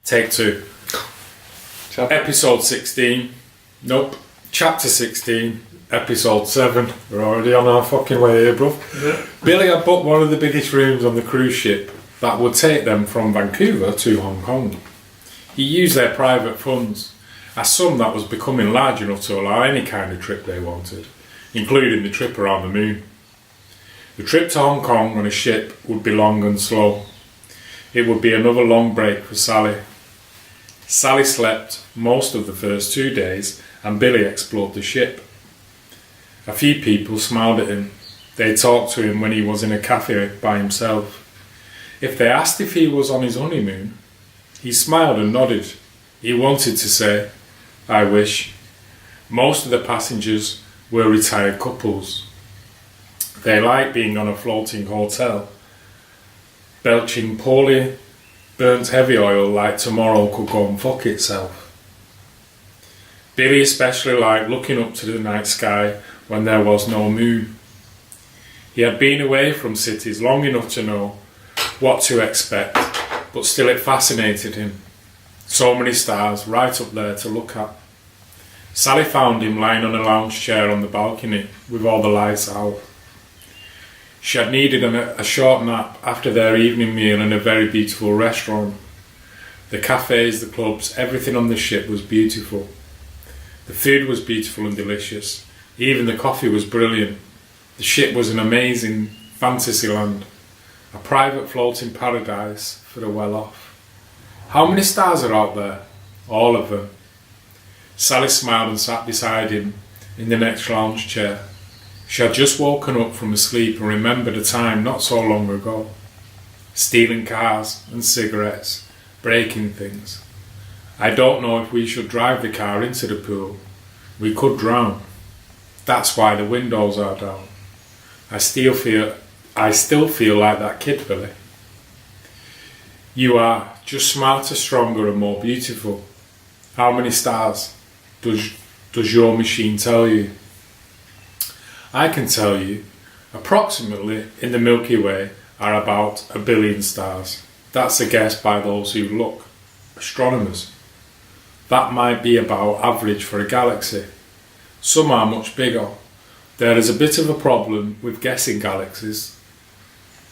Take two. Episode 16. Nope. Chapter 16. Episode 7. We're already on our fucking way here, bruv. Yeah. Billy had booked one of the biggest rooms on the cruise ship that would take them from Vancouver to Hong Kong. He used their private funds, a sum that was becoming large enough to allow any kind of trip they wanted, including the trip around the moon. The trip to Hong Kong on a ship would be long and slow. It would be another long break for Sally. Sally slept most of the first 2 days and Billy explored the ship. A few people smiled at him. They talked to him when he was in a café by himself. If they asked if he was on his honeymoon, he smiled and nodded. He wanted to say, "I wish." Most of the passengers were retired couples. They liked being on a floating hotel, belching poorly burnt heavy oil like tomorrow could go and fuck itself. Billy especially liked looking up to the night sky when there was no moon. He had been away from cities long enough to know what to expect, but still it fascinated him. So many stars right up there to look at. Sally found him lying on a lounge chair on the balcony with all the lights out. She had needed a short nap after their evening meal in a very beautiful restaurant. The cafes, the clubs, everything on the ship was beautiful. The food was beautiful and delicious. Even the coffee was brilliant. The ship was an amazing fantasy land, a private floating paradise for the well-off. How many stars are out there? All of them. Sally smiled and sat beside him in the next lounge chair. She had just woken up from a sleep and remembered a time not so long ago. Stealing cars and cigarettes, breaking things. I don't know if we should drive the car into the pool. We could drown. That's why the windows are down. I still feel like that kid, Billy. You are just smarter, stronger and more beautiful. How many stars does your machine tell you? I can tell you, approximately in the Milky Way are about 1 billion stars. That's a guess by those who look, astronomers. That might be about average for a galaxy. Some are much bigger. There is a bit of a problem with guessing galaxies.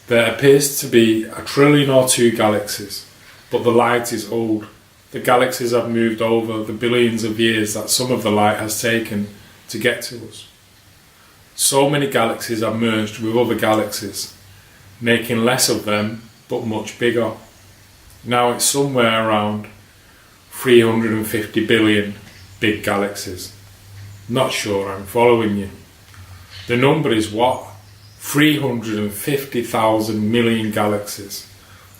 There appears to be 1 trillion or 2 galaxies, but the light is old. The galaxies have moved over the billions of years that some of the light has taken to get to us. So many galaxies are merged with other galaxies, making less of them but much bigger. Now it's somewhere around 350 billion big galaxies. Not sure I'm following you. The number is what? 350,000 million galaxies.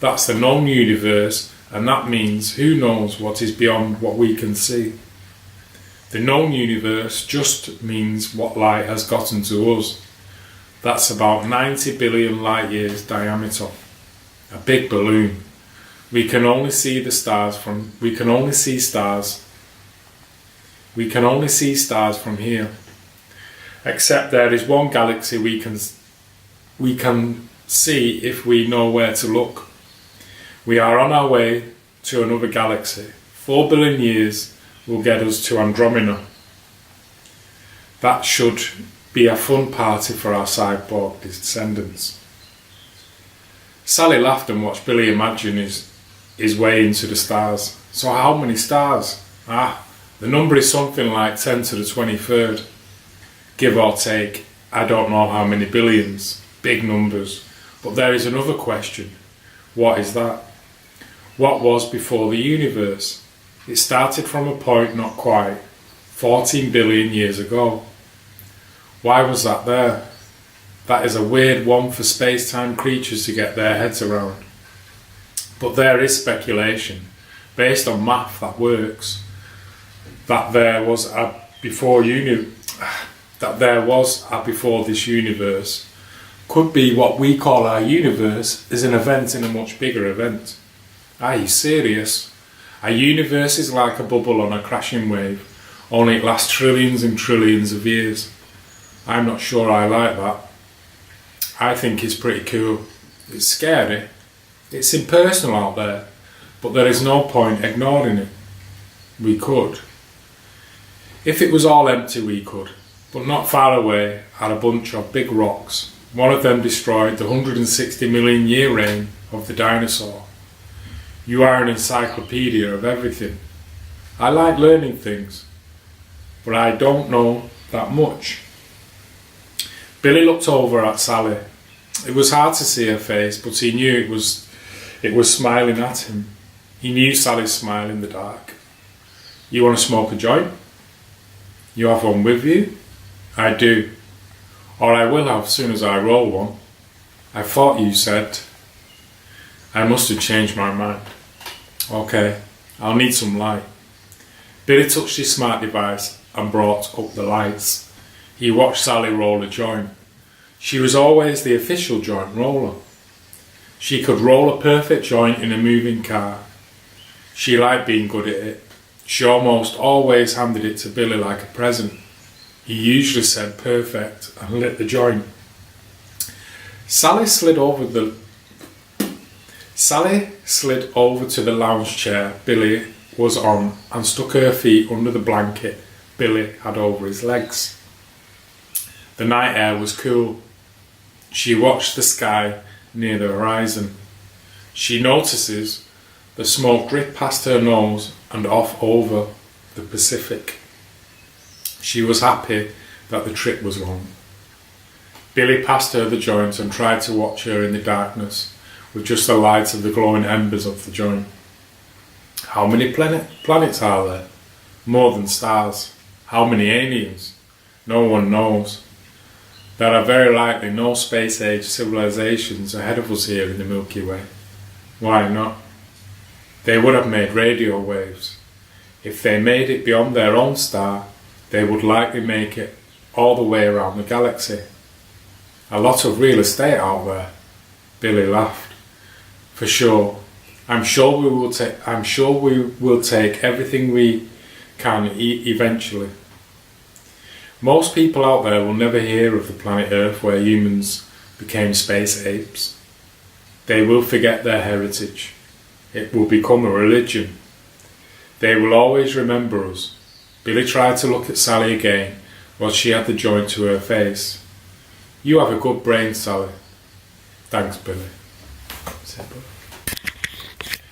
That's the known universe, and that means who knows what is beyond what we can see. The known universe just means what light has gotten to us. That's about 90 billion light years diameter. A big balloon. We can only see stars from here. Except there is one galaxy we can see if we know where to look. We are on our way to another galaxy. 4 billion years will get us to Andromeda. That should be a fun party for our cyborg descendants. Sally laughed and watched Billy imagine his way into the stars. So how many stars? The number is something like 10 to the 23rd. Give or take, I don't know how many billions. Big numbers. But there is another question. What is that? What was before the universe? It started from a point not quite 14 billion years ago. Why was that there? That is a weird one for space-time creatures to get their heads around. But there is speculation, based on math that works, that there was a before this universe. Could be what we call our universe is an event in a much bigger event. Are you serious? A universe is like a bubble on a crashing wave, only it lasts trillions and trillions of years. I'm not sure I like that. I think it's pretty cool. It's scary. It's impersonal out there. but there is no point ignoring it. We could. If it was all empty, we could, but not far away are a bunch of big rocks. One of them destroyed the 160 million year reign of the dinosaur. You are an encyclopedia of everything. I like learning things, but I don't know that much. Billy looked over at Sally. It was hard to see her face, but he knew it was smiling at him. He knew Sally's smile in the dark. You want to smoke a joint? You have one with you? I do. Or I will have as soon as I roll one. I thought you said. I must have changed my mind. Okay, I'll need some light. Billy touched his smart device and brought up the lights. He watched Sally roll a joint. She was always the official joint roller. She could roll a perfect joint in a moving car. She liked being good at it. She almost always handed it to Billy like a present. He usually said perfect and lit the joint. Sally slid over to the lounge chair Billy was on and stuck her feet under the blanket Billy had over his legs. The night air was cool. She watched the sky near the horizon. She notices the smoke drip past her nose and off over the Pacific. She was happy that the trip was long. Billy passed her the joint and tried to watch her in the darkness with just the light of the glowing embers of the joint. How many planets are there? More than stars. How many aliens? No one knows. There are very likely no space-age civilizations ahead of us here in the Milky Way. Why not? They would have made radio waves. If they made it beyond their own star, they would likely make it all the way around the galaxy. A lot of real estate out there. Billy laughed. For sure. I'm sure we will take everything we can eventually. Most people out there will never hear of the planet Earth where humans became space apes. They will forget their heritage. It will become a religion. They will always remember us. Billy tried to look at Sally again while she had the joint to her face. You have a good brain, Sally. Thanks, Billy.